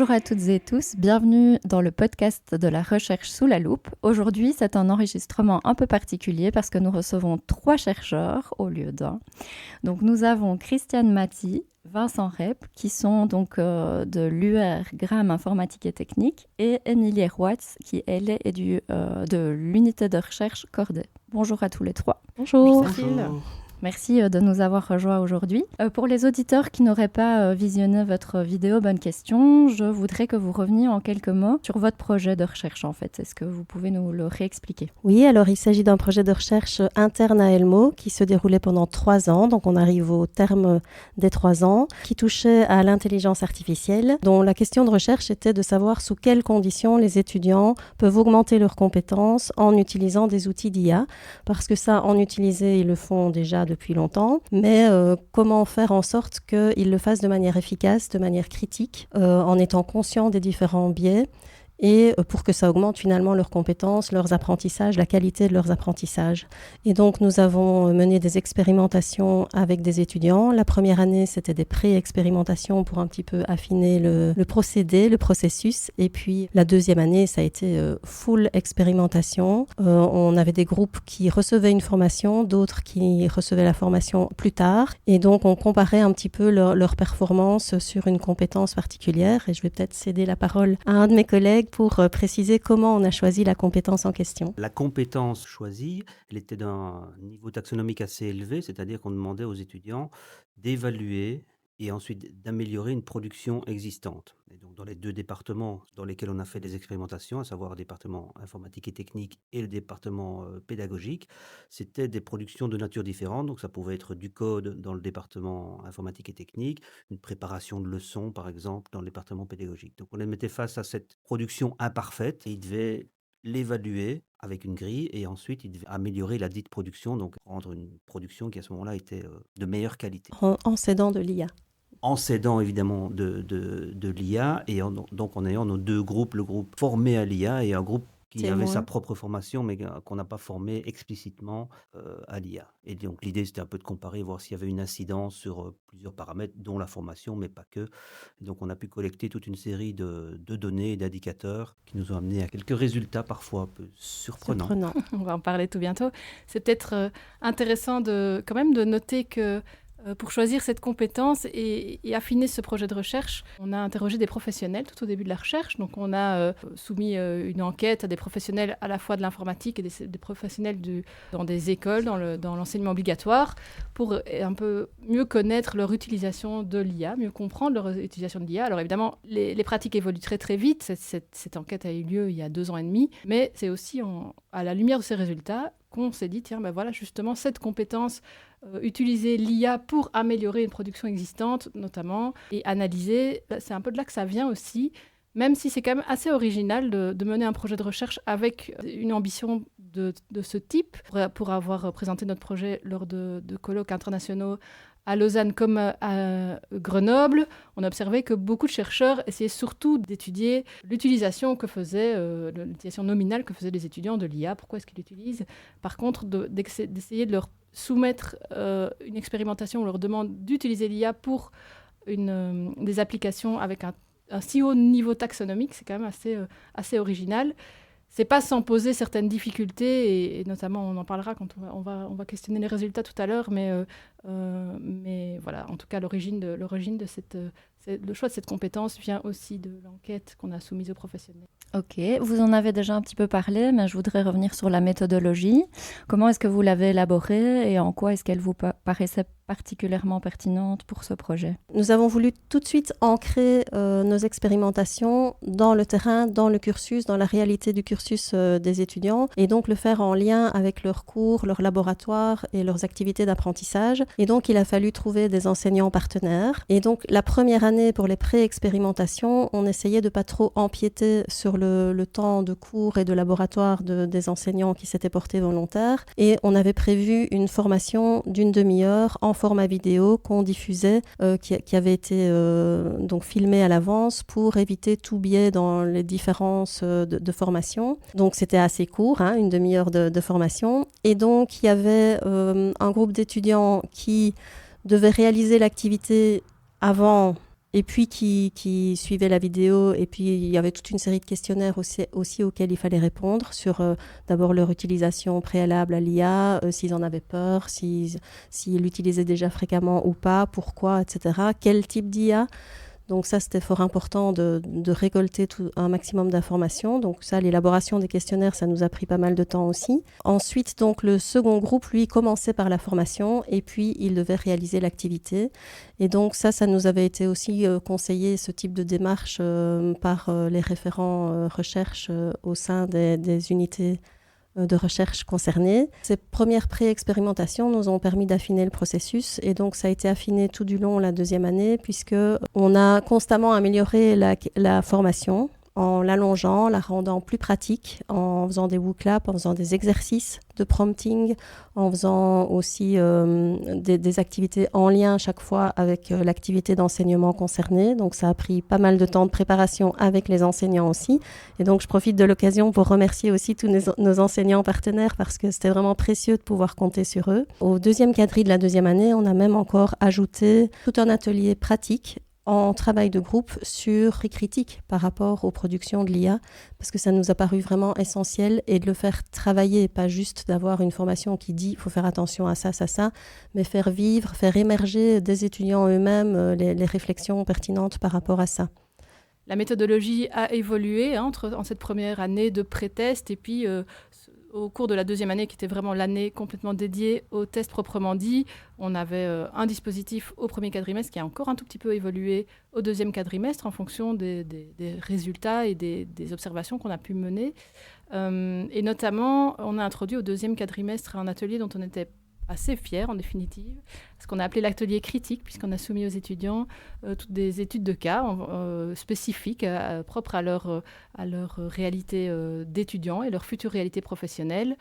Bonjour à toutes et tous, bienvenue dans le podcast de la recherche sous la loupe. Aujourd'hui, c'est un enregistrement un peu particulier parce que nous recevons 3 chercheurs au lieu d'1. Donc nous avons Christiane Maty, Vincent Rep, qui sont donc de l'UR Gram Informatique et Technique, et Émilie Roitz, qui elle est de l'unité de recherche Corday. Bonjour à tous les 3. Bonjour. Merci de nous avoir rejoints aujourd'hui. Pour les auditeurs qui n'auraient pas visionné votre vidéo Bonne question, je voudrais que vous reveniez en quelques mots sur votre projet de recherche en fait. Est-ce que vous pouvez nous le réexpliquer ? Oui, alors il s'agit d'un projet de recherche interne à Elmo qui se déroulait pendant 3 ans, donc on arrive au terme des 3 ans, qui touchait à l'intelligence artificielle, dont la question de recherche était de savoir sous quelles conditions les étudiants peuvent augmenter leurs compétences en utilisant des outils d'IA, parce que ça, en utiliser, ils le font déjà depuis longtemps, mais comment faire en sorte qu'ils le fassent de manière efficace, de manière critique, en étant conscients des différents biais, et pour que ça augmente finalement leurs compétences, leurs apprentissages, la qualité de leurs apprentissages. Et donc nous avons mené des expérimentations avec des étudiants. La première année, c'était des pré-expérimentations pour un petit peu affiner le procédé, le processus. Et puis la deuxième année, ça a été full expérimentation. On avait des groupes qui recevaient une formation, d'autres qui recevaient la formation plus tard. Et donc on comparait un petit peu leur performance sur une compétence particulière. Et je vais peut-être céder la parole à un de mes collègues pour préciser comment on a choisi la compétence en question. La compétence choisie, elle était d'un niveau taxonomique assez élevé, c'est-à-dire qu'on demandait aux étudiants d'évaluer et ensuite d'améliorer une production existante. Et donc dans les 2 départements dans lesquels on a fait des expérimentations, à savoir le département informatique et technique et le département pédagogique, c'était des productions de nature différente. Donc ça pouvait être du code dans le département informatique et technique, une préparation de leçons par exemple dans le département pédagogique. Donc on les mettait face à cette production imparfaite et ils devaient l'évaluer avec une grille et ensuite il devait améliorer la dite production, donc rendre une production qui à ce moment-là était de meilleure qualité. En s'aidant de l'IA. En s'aidant évidemment de l'IA et donc en ayant nos 2 groupes, le groupe formé à l'IA et un groupe qui avait sa propre formation mais qu'on n'a pas formé explicitement à l'IA. Et donc l'idée c'était un peu de comparer, voir s'il y avait une incidence sur plusieurs paramètres dont la formation mais pas que. Et donc on a pu collecter toute une série de données et d'indicateurs qui nous ont amené à quelques résultats parfois un peu surprenants. On va en parler tout bientôt. C'est peut-être intéressant quand même de noter que pour choisir cette compétence et affiner ce projet de recherche, on a interrogé des professionnels tout au début de la recherche. Donc, on a soumis une enquête à des professionnels à la fois de l'informatique et des professionnels dans des écoles, dans l'enseignement obligatoire, pour un peu mieux connaître leur utilisation de l'IA, mieux comprendre leur utilisation de l'IA. Alors, évidemment, les pratiques évoluent très, très vite. Cette enquête a eu lieu il y a 2 ans et demi. Mais c'est aussi à la lumière de ces résultats qu'on s'est dit, tiens, ben voilà, justement, cette compétence, utiliser l'IA pour améliorer une production existante, notamment, et analyser, c'est un peu de là que ça vient aussi, même si c'est quand même assez original de mener un projet de recherche avec une ambition de ce type. Pour avoir présenté notre projet lors de colloques internationaux à Lausanne comme à Grenoble, on a observé que beaucoup de chercheurs essayaient surtout d'étudier l'utilisation l'utilisation nominale que faisaient les étudiants de l'IA. Pourquoi est-ce qu'ils l'utilisent ? Par contre, d'essayer de leur soumettre une expérimentation, on leur demande d'utiliser l'IA pour des applications avec un si haut niveau taxonomique, c'est quand même assez original. C'est pas sans poser certaines difficultés, et notamment, on en parlera quand on va questionner les résultats tout à l'heure, mais voilà, en tout cas, l'origine de le choix de cette compétence vient aussi de l'enquête qu'on a soumise aux professionnels. Ok, vous en avez déjà un petit peu parlé, mais je voudrais revenir sur la méthodologie. Comment est-ce que vous l'avez élaborée et en quoi est-ce qu'elle vous paraissait particulièrement pertinente pour ce projet ? Nous avons voulu tout de suite ancrer nos expérimentations dans le terrain, dans le cursus, dans la réalité du cursus des étudiants, et donc le faire en lien avec leurs cours, leurs laboratoires et leurs activités d'apprentissage. Et donc il a fallu trouver des enseignants partenaires. Et donc la première année pour les pré-expérimentations, on essayait de pas trop empiéter sur le temps de cours et de laboratoire des enseignants qui s'étaient portés volontaires. Et on avait prévu une formation d'1 demi-heure en format vidéo qu'on diffusait, qui avait été donc filmé à l'avance pour éviter tout biais dans les différences de formation. Donc c'était assez court, 1 demi-heure de formation. Et donc il y avait un groupe d'étudiants qui devaient réaliser l'activité avant et puis qui suivaient la vidéo. Et puis, il y avait toute une série de questionnaires aussi auxquels il fallait répondre sur d'abord leur utilisation préalable à l'IA, s'ils en avaient peur, s'ils l'utilisaient déjà fréquemment ou pas, pourquoi, etc. Quel type d'IA? Donc ça, c'était fort important de récolter un maximum d'informations. Donc ça, l'élaboration des questionnaires, ça nous a pris pas mal de temps aussi. Ensuite, donc le second groupe, lui, commençait par la formation et puis il devait réaliser l'activité. Et donc ça nous avait été aussi conseillé, ce type de démarche, par les référents recherche au sein des unités de recherche concernées. Ces premières pré-expérimentations nous ont permis d'affiner le processus et donc ça a été affiné tout du long la deuxième année puisque on a constamment amélioré la formation en l'allongeant, la rendant plus pratique, en faisant des WooClap, en faisant des exercices de prompting, en faisant aussi des activités en lien chaque fois avec l'activité d'enseignement concernée. Donc ça a pris pas mal de temps de préparation avec les enseignants aussi. Et donc je profite de l'occasion pour remercier aussi tous nos enseignants partenaires parce que c'était vraiment précieux de pouvoir compter sur eux. Au deuxième quadri de la deuxième année, on a même encore ajouté tout un atelier pratique en travail de groupe sur les critiques par rapport aux productions de l'IA, parce que ça nous a paru vraiment essentiel et de le faire travailler, pas juste d'avoir une formation qui dit il faut faire attention à ça, mais faire vivre, faire émerger des étudiants eux-mêmes les réflexions pertinentes par rapport à ça. La méthodologie a évolué en cette première année de pré-test et puis au cours de la deuxième année, qui était vraiment l'année complètement dédiée aux tests proprement dit, on avait un dispositif au premier quadrimestre qui a encore un tout petit peu évolué au deuxième quadrimestre en fonction des résultats et des observations qu'on a pu mener. Et notamment, on a introduit au deuxième quadrimestre un atelier dont on était assez fiers en définitive, ce qu'on a appelé l'atelier critique, puisqu'on a soumis aux étudiants toutes des études de cas spécifiques, propres à leur réalité d'étudiants et leur future réalité professionnelle.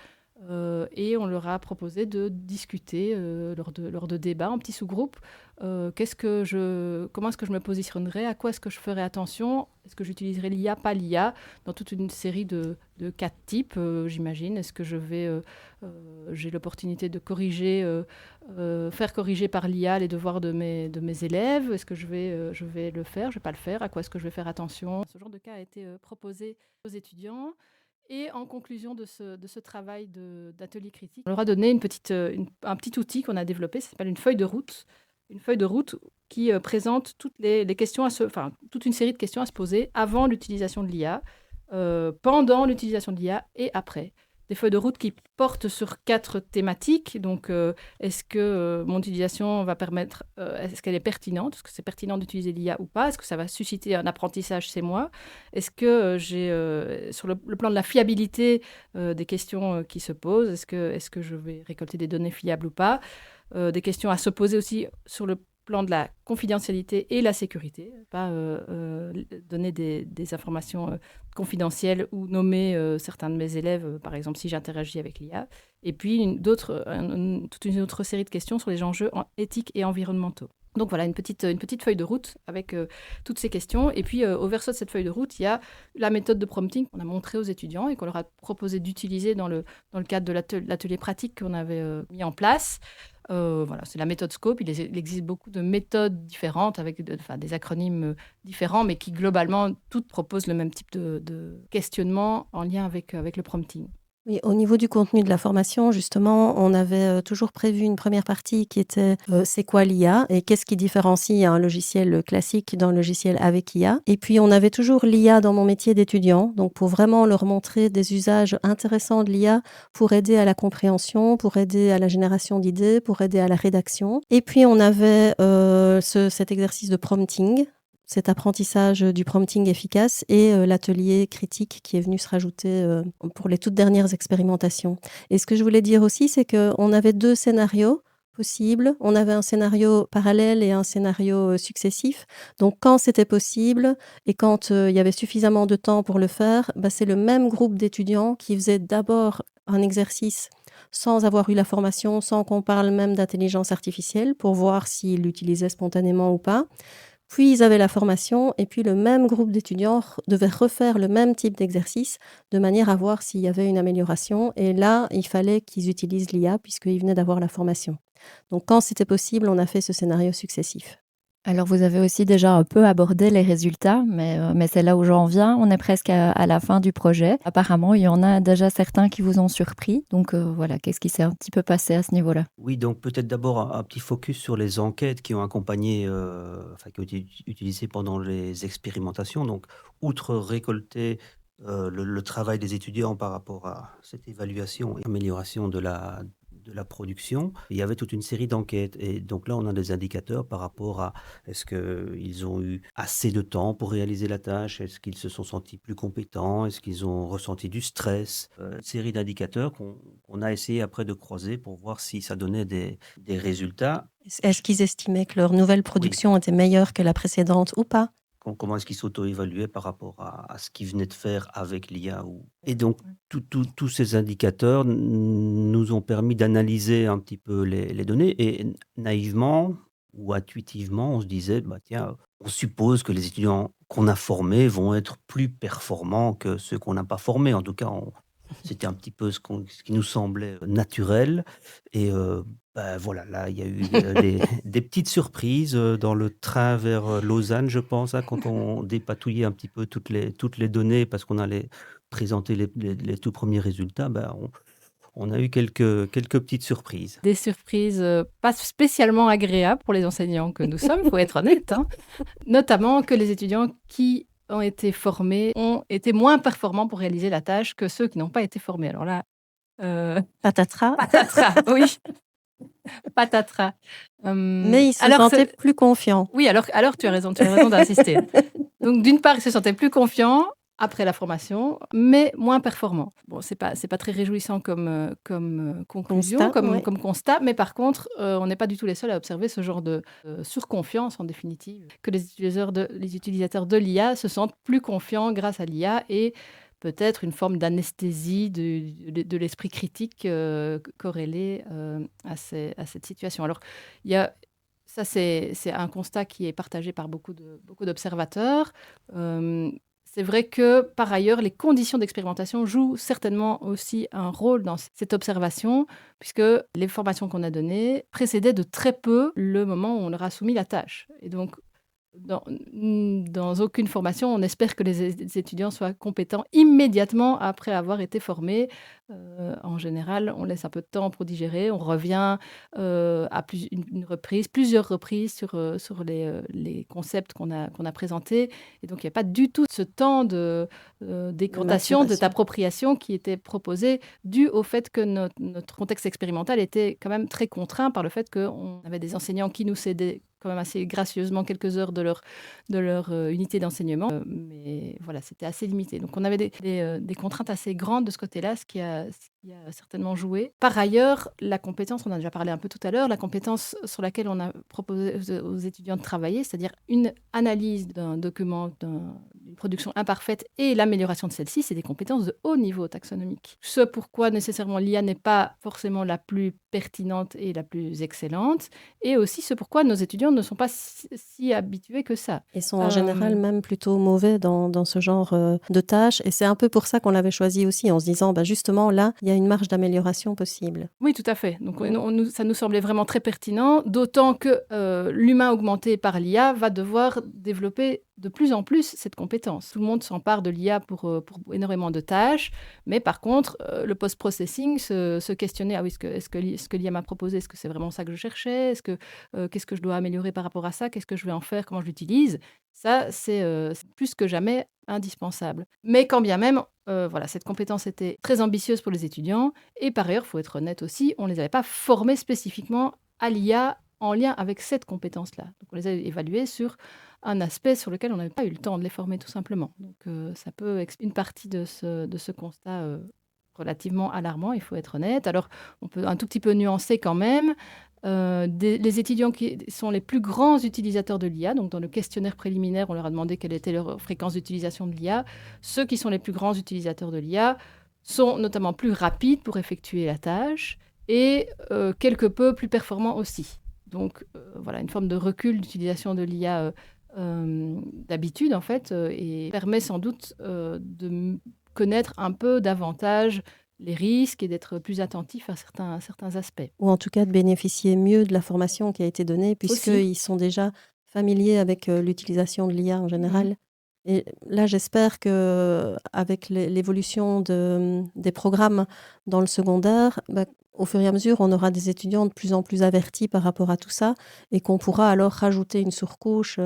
Et on leur a proposé de discuter lors de débats en petits sous-groupes. Comment est-ce que je me positionnerais? À quoi est-ce que je ferais attention? Est-ce que j'utiliserais l'IA, pas l'IA? Dans toute une série de 4 types, j'imagine. Est-ce que j'ai l'opportunité de faire corriger par l'IA les devoirs de mes élèves? Est-ce que je vais le faire? Je ne vais pas le faire? À quoi est-ce que je vais faire attention? Ce genre de cas a été proposé aux étudiants. Et en conclusion de ce travail d'atelier critique, on leur a donné un petit outil qu'on a développé, ça s'appelle une feuille de route. Une feuille de route qui présente toutes les questions toute une série de questions à se poser avant l'utilisation de l'IA, pendant l'utilisation de l'IA et après. Des feuilles de route qui portent sur 4 thématiques. Donc, est-ce que mon utilisation va permettre, est-ce qu'elle est pertinente? Est-ce que c'est pertinent d'utiliser l'IA ou pas? Est-ce que ça va susciter un apprentissage chez moi? Est-ce que j'ai, sur le plan de la fiabilité des questions qui se posent, est-ce que je vais récolter des données fiables ou pas? Des questions à se poser aussi sur le plan de la confidentialité et la sécurité, pas donner des informations confidentielles ou nommer certains de mes élèves, par exemple si j'interagis avec l'IA. Et puis toute une autre série de questions sur les enjeux éthiques et environnementaux. Donc voilà, une petite feuille de route avec toutes ces questions. Et puis au verso de cette feuille de route, il y a la méthode de prompting qu'on a montrée aux étudiants et qu'on leur a proposé d'utiliser dans le cadre de l'atelier pratique qu'on avait mis en place. Voilà, c'est la méthode Scope. Il existe beaucoup de méthodes différentes avec des acronymes différents, mais qui globalement toutes proposent le même type de questionnement en lien avec le prompting. Oui, au niveau du contenu de la formation, justement, on avait toujours prévu une première partie qui était c'est quoi l'IA et qu'est-ce qui différencie un logiciel classique d'un logiciel avec IA. Et puis, on avait toujours l'IA dans mon métier d'étudiant, donc pour vraiment leur montrer des usages intéressants de l'IA pour aider à la compréhension, pour aider à la génération d'idées, pour aider à la rédaction. Et puis, on avait cet exercice de prompting, cet apprentissage du prompting efficace et l'atelier critique qui est venu se rajouter pour les toutes dernières expérimentations. Et ce que je voulais dire aussi, c'est qu'on avait 2 scénarios possibles. On avait un scénario parallèle et un scénario successif. Donc, quand c'était possible et quand il y avait suffisamment de temps pour le faire, c'est le même groupe d'étudiants qui faisait d'abord un exercice sans avoir eu la formation, sans qu'on parle même d'intelligence artificielle pour voir s'ils l'utilisaient spontanément ou pas. Puis, ils avaient la formation et puis le même groupe d'étudiants devait refaire le même type d'exercice de manière à voir s'il y avait une amélioration. Et là, il fallait qu'ils utilisent l'IA puisqu'ils venaient d'avoir la formation. Donc, quand c'était possible, on a fait ce scénario successif. Alors, vous avez aussi déjà un peu abordé les résultats, mais c'est là où j'en viens. On est presque à la fin du projet. Apparemment, il y en a déjà certains qui vous ont surpris. Donc voilà, qu'est-ce qui s'est un petit peu passé à ce niveau-là? Oui, donc peut-être d'abord un petit focus sur les enquêtes qui ont accompagné, enfin qui ont été utilisées pendant les expérimentations. Donc, outre récolter le travail des étudiants par rapport à cette évaluation et amélioration de la production, il y avait toute une série d'enquêtes. Et donc là, on a des indicateurs par rapport à est-ce qu'ils ont eu assez de temps pour réaliser la tâche, est-ce qu'ils se sont sentis plus compétents, est-ce qu'ils ont ressenti du stress, une série d'indicateurs qu'on a essayé après de croiser pour voir si ça donnait des résultats. Est-ce qu'ils estimaient que leur nouvelle Oui, production était meilleure que la précédente ou pas? comment est-ce qu'ils s'auto-évaluaient par rapport à ce qu'ils venaient de faire avec l'IA Et donc, tous ces indicateurs nous ont permis d'analyser un petit peu les données et naïvement ou intuitivement, on se disait, bah, tiens, on suppose que les étudiants qu'on a formés vont être plus performants que ceux qu'on n'a pas formés. En tout cas, c'était un petit peu ce qui nous semblait naturel. Et bah, voilà, là, il y a eu des petites surprises dans le train vers Lausanne, je pense, hein, quand on dépatouillait un petit peu toutes les données parce qu'on allait présenter les tout premiers résultats. Bah, on a eu quelques petites surprises. Des surprises pas spécialement agréables pour les enseignants que nous sommes, il faut être honnête, hein. Notamment que les étudiants qui ont été formés ont été moins performants pour réaliser la tâche que ceux qui n'ont pas été formés. Alors là, Patatras. patatras, oui, patatras. Mais ils se alors, sentaient plus confiants. oui, alors tu as raison d'insister. Donc d'une part, ils se sentaient plus confiants après la formation, mais moins performants. Bon, c'est pas très réjouissant comme conclusion, Constat, ouais. comme constat, mais par contre, on n'est pas du tout les seuls à observer ce genre de surconfiance, en définitive, que les utilisateurs de l'IA se sentent plus confiants grâce à l'IA et peut-être une forme d'anesthésie de l'esprit critique corrélée à cette situation. Alors, il y a ça, c'est un constat qui est partagé par beaucoup d'observateurs. C'est vrai que, par ailleurs, les conditions d'expérimentation jouent certainement aussi un rôle dans cette observation, puisque les formations qu'on a données précédaient de très peu le moment où on leur a soumis la tâche. Et donc, dans aucune formation, on espère que les étudiants soient compétents immédiatement après avoir été formés. En général, on laisse un peu de temps pour digérer. On revient à plusieurs reprises sur les concepts qu'on a présentés. Et donc, il n'y a pas du tout ce temps de décantation, d'appropriation qui était proposé, dû au fait que notre contexte expérimental était quand même très contraint par le fait qu'on avait des enseignants qui nous cédaient quand même assez gracieusement quelques heures de leur unité d'enseignement. Mais voilà, c'était assez limité. Donc, on avait des contraintes assez grandes de ce côté-là, ce qui a certainement joué. Par ailleurs, la compétence, on en a déjà parlé un peu tout à l'heure, la compétence sur laquelle on a proposé aux étudiants de travailler, c'est-à-dire une analyse d'un document, d'une production imparfaite et l'amélioration de celle-ci, c'est des compétences de haut niveau taxonomique. Ce pourquoi nécessairement l'IA n'est pas forcément la plus pertinente et la plus excellente, et aussi ce pourquoi nos étudiants ne sont pas si habitués que ça. Ils sont en général même plutôt mauvais dans ce genre de tâches. Et c'est un peu pour ça qu'on l'avait choisi aussi, en se disant, bah, justement, là, il y a une marge d'amélioration possible. Oui, tout à fait. Donc, ça nous semblait vraiment très pertinent, d'autant que l'humain augmenté par l'IA va devoir développer de plus en plus cette compétence. Tout le monde s'empare de l'IA pour énormément de tâches, mais par contre, le post-processing, se questionner, ah oui, est-ce que l'IA m'a proposé, est-ce que c'est vraiment ça que je cherchais, qu'est-ce que je dois améliorer par rapport à ça, qu'est-ce que je vais en faire, comment je l'utilise, ça, c'est plus que jamais indispensable. Mais quand bien même, voilà, cette compétence était très ambitieuse pour les étudiants, et par ailleurs, il faut être honnête aussi, on ne les avait pas formés spécifiquement à l'IA en lien avec cette compétence-là. Donc, on les a évalués sur un aspect sur lequel on n'avait pas eu le temps de les former, tout simplement. Donc, ça peut être une partie de ce constat relativement alarmant, il faut être honnête. Alors, on peut un tout petit peu nuancer quand même. Les étudiants qui sont les plus grands utilisateurs de l'IA, donc dans le questionnaire préliminaire, on leur a demandé quelle était leur fréquence d'utilisation de l'IA. Ceux qui sont les plus grands utilisateurs de l'IA sont notamment plus rapides pour effectuer la tâche et quelque peu plus performants aussi. Donc, voilà, une forme de recul d'utilisation de l'IA d'habitude, en fait, et permet sans doute de connaître un peu davantage les risques et d'être plus attentif à certains aspects. Ou en tout cas de bénéficier mieux de la formation qui a été donnée, puisqu'ils sont déjà familiers avec l'utilisation de l'IA en général. Et là, j'espère qu'avec l'évolution des programmes dans le secondaire, au fur et à mesure, on aura des étudiants de plus en plus avertis par rapport à tout ça et qu'on pourra alors rajouter une surcouche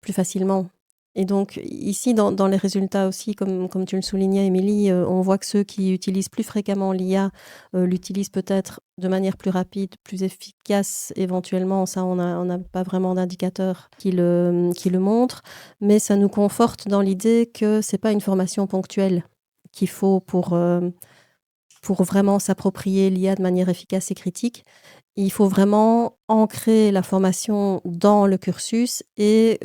plus facilement. Et donc, ici, dans les résultats aussi, comme tu le soulignais, Émilie, on voit que ceux qui utilisent plus fréquemment l'IA l'utilisent peut-être de manière plus rapide, plus efficace éventuellement. Ça, on n'a pas vraiment d'indicateur qui le montre, mais ça nous conforte dans l'idée que ce n'est pas une formation ponctuelle qu'il faut pour vraiment s'approprier l'IA de manière efficace et critique. Il faut vraiment ancrer la formation dans le cursus et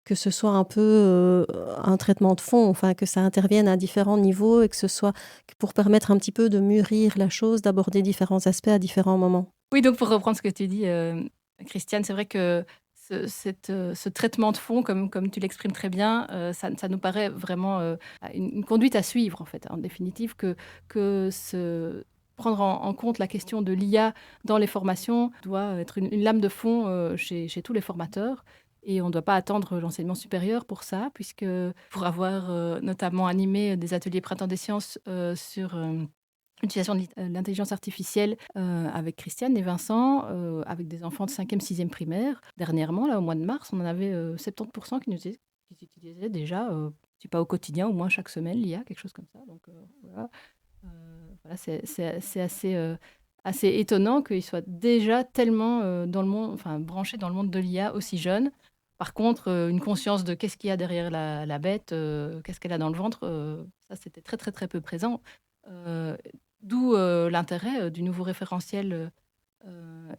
que ce soit un peu un traitement de fond, enfin que ça intervienne à différents niveaux et que ce soit pour permettre un petit peu de mûrir la chose, d'aborder différents aspects à différents moments. Oui, donc pour reprendre ce que tu dis, Christiane, c'est vrai que ce traitement de fond, comme tu l'exprimes très bien, ça nous paraît vraiment une conduite à suivre, en fait, en définitive, que prendre en compte la question de l'IA dans les formations doit être une lame de fond chez tous les formateurs. Et on ne doit pas attendre l'enseignement supérieur pour ça, puisque pour avoir notamment animé des ateliers Printemps des sciences sur l'utilisation de l'intelligence artificielle avec Christiane et Vincent, avec des enfants de 5e, 6e primaire. Dernièrement, là, au mois de mars, on en avait 70% qui utilisaient déjà, si pas au quotidien, au moins chaque semaine, l'IA, quelque chose comme ça. Donc voilà, c'est assez étonnant qu'ils soient déjà tellement dans le monde, enfin, branchés dans le monde de l'IA aussi jeunes. Par contre, une conscience de qu'est-ce qu'il y a derrière la bête, qu'est-ce qu'elle a dans le ventre, ça, c'était très, très, très peu présent. D'où l'intérêt du nouveau référentiel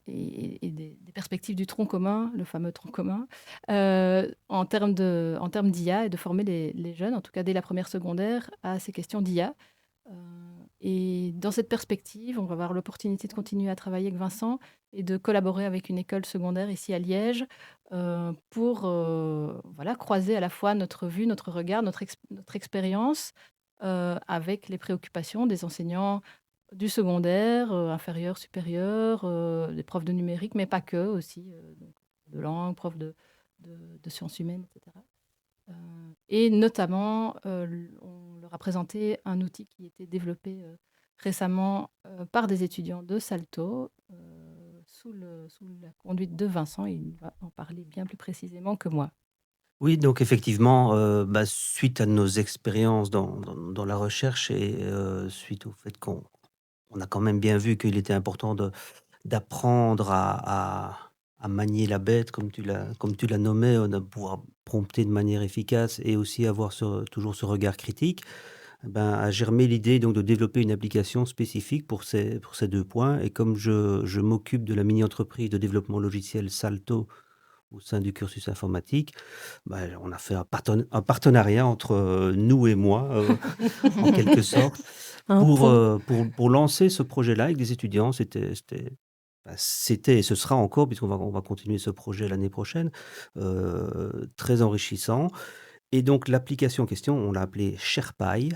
et des perspectives du tronc commun, le fameux tronc commun, en termes d'IA et de former les jeunes, en tout cas dès la première secondaire, à ces questions d'IA. Et dans cette perspective, on va avoir l'opportunité de continuer à travailler avec Vincent et de collaborer avec une école secondaire ici à Liège pour voilà, croiser à la fois notre vue, notre regard, notre expérience avec les préoccupations des enseignants du secondaire, inférieur, supérieur, des profs de numérique, mais pas que, aussi donc, de langue, profs de sciences humaines, etc. Et notamment, on leur a présenté un outil qui était développé récemment par des étudiants de Salto, sous la conduite de Vincent. Il va en parler bien plus précisément que moi. Oui, donc effectivement, suite à nos expériences dans la recherche et suite au fait qu'on a quand même bien vu qu'il était important d'apprendre à manier la bête, comme tu l'as nommé, de pouvoir prompter de manière efficace et aussi avoir toujours ce regard critique, a germé l'idée donc de développer une application spécifique pour ces 2 points. Et comme je m'occupe de la mini-entreprise de développement logiciel Salto au sein du cursus informatique, on a fait un partenariat entre nous et moi, en quelque sorte, pour lancer ce projet-là avec des étudiants. C'était et ce sera encore, puisqu'on va continuer ce projet l'année prochaine, très enrichissant. Et donc l'application en question, on l'a appelée Sherpai,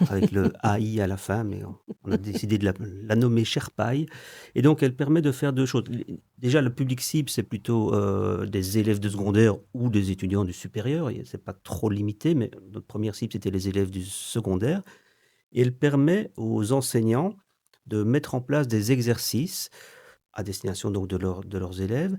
avec le AI à la fin, mais on a décidé de la nommer Sherpai. Et donc elle permet de faire 2 choses. Déjà, le public cible, c'est plutôt des élèves de secondaire ou des étudiants du supérieur. C'est pas trop limité, mais notre première cible, c'était les élèves du secondaire. Et elle permet aux enseignants de mettre en place des exercices à destination donc de leurs élèves,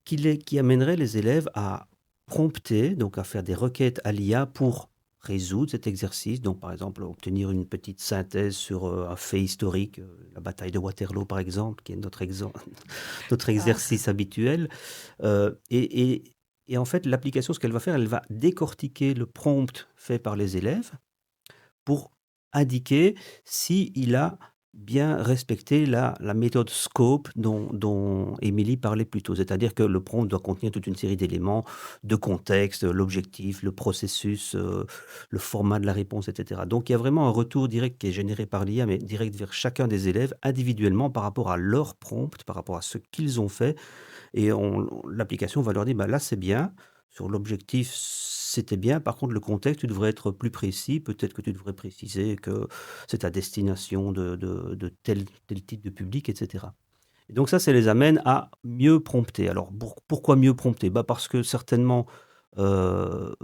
qui amèneraient les élèves à prompter, donc à faire des requêtes à l'IA pour résoudre cet exercice. Donc, par exemple, obtenir une petite synthèse sur un fait historique, la bataille de Waterloo, par exemple, qui est notre exercice habituel. Et en fait, l'application, ce qu'elle va faire, elle va décortiquer le prompt fait par les élèves pour indiquer s'il a bien respecté la méthode SCOPE dont Émilie parlait plus tôt. C'est-à-dire que le prompt doit contenir toute une série d'éléments de contexte, l'objectif, le processus, le format de la réponse, etc. Donc il y a vraiment un retour direct qui est généré par l'IA, mais direct vers chacun des élèves individuellement par rapport à leur prompt, par rapport à ce qu'ils ont fait. Et l'application va leur dire, là c'est bien, sur l'objectif c'était bien, par contre le contexte, tu devrais être plus précis, peut-être que tu devrais préciser que c'est à destination de tel type de public, etc. Et donc ça les amène à mieux prompter. Alors pourquoi mieux prompter? Parce que certainement, heu,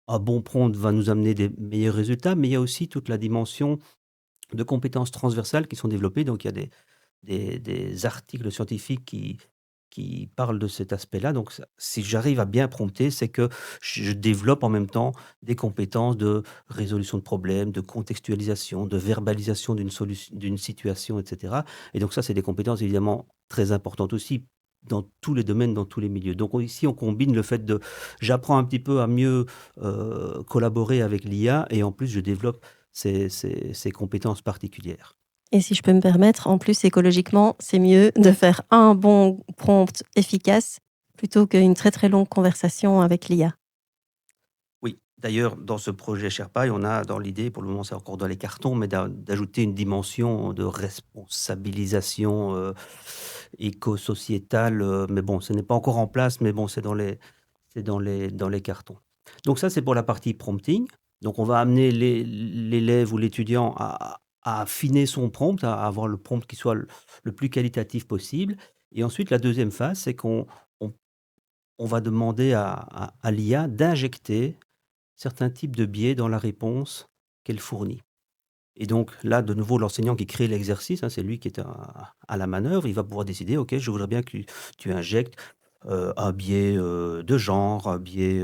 un bon prompt va nous amener des meilleurs résultats, mais il y a aussi toute la dimension de compétences transversales qui sont développées. Donc il y a des articles scientifiques qui parlent de cet aspect-là. Donc si j'arrive à bien prompter, c'est que je développe en même temps des compétences de résolution de problèmes, de contextualisation, de verbalisation d'une situation, etc. Et donc ça, c'est des compétences évidemment très importantes aussi dans tous les domaines, dans tous les milieux. Donc ici, on combine le fait de j'apprends un petit peu à mieux collaborer avec l'IA et en plus, je développe ces compétences particulières. Et si je peux me permettre, en plus, écologiquement, c'est mieux de faire un bon prompt efficace plutôt qu'une très très longue conversation avec l'IA. Oui, d'ailleurs, dans ce projet Sherpa, on a dans l'idée, pour le moment c'est encore dans les cartons, mais d'ajouter une dimension de responsabilisation éco-sociétale. Mais bon, ce n'est pas encore en place, mais bon, c'est dans les cartons. Donc ça, c'est pour la partie prompting. Donc on va amener l'élève ou l'étudiant à affiner son prompt, à avoir le prompt qui soit le plus qualitatif possible. Et ensuite, la deuxième phase, c'est on- on va demander à l'IA d'injecter certains types de biais dans la réponse qu'elle fournit. Et donc là, de nouveau, l'enseignant qui crée l'exercice, hein, c'est lui qui est à la manœuvre, il va pouvoir décider, OK, je voudrais bien que tu injectes un biais de genre, un biais,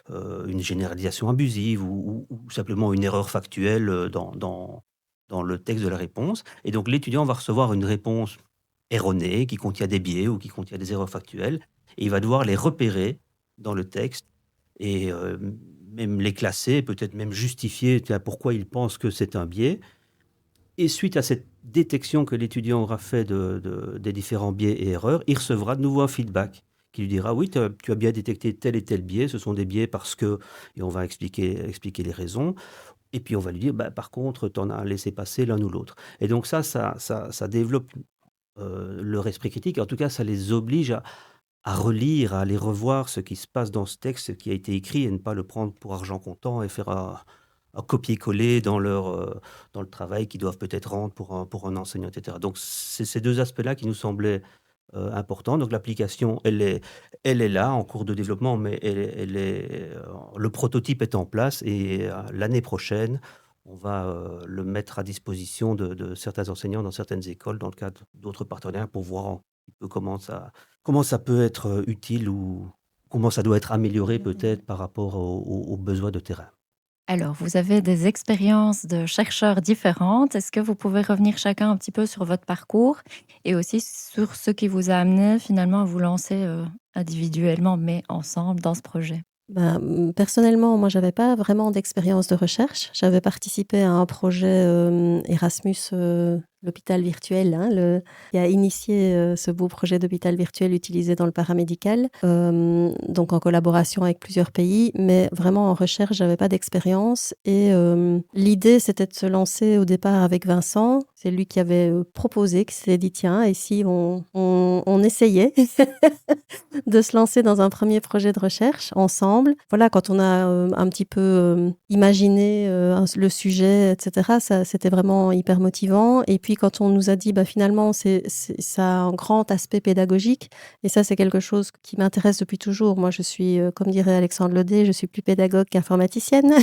une généralisation abusive ou simplement une erreur factuelle dans le texte de la réponse. Et donc l'étudiant va recevoir une réponse erronée qui contient des biais ou qui contient des erreurs factuelles, et il va devoir les repérer dans le texte et même les classer, peut-être même justifier pourquoi il pense que c'est un biais. Et suite à cette détection que l'étudiant aura fait des différents biais et erreurs, il recevra de nouveau un feedback qui lui dira oui, tu as bien détecté tel et tel biais, ce sont des biais parce que, et on va expliquer les raisons. Et puis on va lui dire, bah, par contre, tu en as laissé passer l'un ou l'autre. Et donc ça développe leur esprit critique. En tout cas, ça les oblige à relire, à aller revoir ce qui se passe dans ce texte, ce qui a été écrit, et ne pas le prendre pour argent comptant et faire un copier-coller dans le travail qu'ils doivent peut-être rendre pour un enseignant, etc. Donc c'est ces deux aspects-là qui nous semblaient importants. Donc l'application, elle est là, en cours de développement, mais le prototype est en place, et l'année prochaine, on va le mettre à disposition de certains enseignants dans certaines écoles, dans le cadre d'autres partenaires, pour voir un petit peu comment ça peut être utile ou comment ça doit être amélioré peut-être par rapport aux besoins de terrain. Alors, vous avez des expériences de chercheurs différentes. Est-ce que vous pouvez revenir chacun un petit peu sur votre parcours et aussi sur ce qui vous a amené finalement à vous lancer individuellement, mais ensemble dans ce projet? Personnellement, moi, j'avais pas vraiment d'expérience de recherche. J'avais participé à un projet Erasmus, l'hôpital virtuel, hein, qui a initié ce beau projet d'hôpital virtuel utilisé dans le paramédical, donc en collaboration avec plusieurs pays. Mais vraiment en recherche, j'avais pas d'expérience. Et l'idée, c'était de se lancer au départ avec Vincent. C'est lui qui avait proposé, qui s'est dit, tiens, et si on essayait de se lancer dans un premier projet de recherche ensemble. Voilà, quand on a un petit peu imaginé le sujet, etc., ça, c'était vraiment hyper motivant. Et puis, quand on nous a dit, bah, finalement, ça a un grand aspect pédagogique, et ça, c'est quelque chose qui m'intéresse depuis toujours. Moi, je suis, comme dirait Alexandre Laudet, je suis plus pédagogue qu'informaticienne.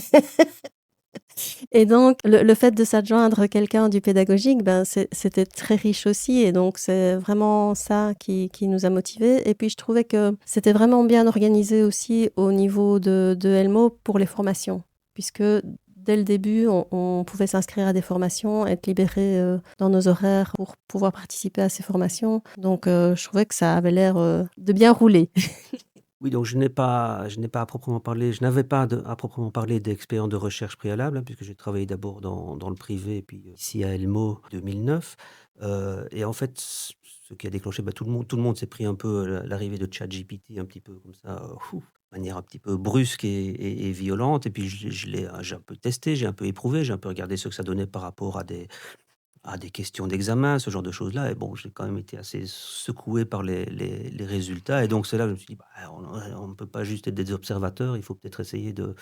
Et donc, le fait de s'adjoindre quelqu'un du pédagogique, ben, c'était très riche aussi. Et donc, c'est vraiment ça qui nous a motivés. Et puis, je trouvais que c'était vraiment bien organisé aussi au niveau de Elmo pour les formations. Puisque dès le début, on pouvait s'inscrire à des formations, être libéré dans nos horaires pour pouvoir participer à ces formations. Donc, je trouvais que ça avait l'air de bien rouler. Oui, donc je n'ai pas à proprement parler, je n'avais pas à proprement parler d'expérience de recherche préalable, hein, puisque j'ai travaillé d'abord dans le privé et puis ici à Elmo 2009. Et en fait, ce qui a déclenché, bah, tout le monde s'est pris un peu l'arrivée de ChatGPT un petit peu comme ça, de manière un petit peu brusque et violente. Et puis j'ai un peu testé, j'ai un peu éprouvé, j'ai un peu regardé ce que ça donnait par rapport à des questions d'examen, ce genre de choses-là. Et bon, j'ai quand même été assez secoué par les résultats. Et donc, c'est là que je me suis dit, bah, on ne peut pas juste être des observateurs, il faut peut-être essayer de-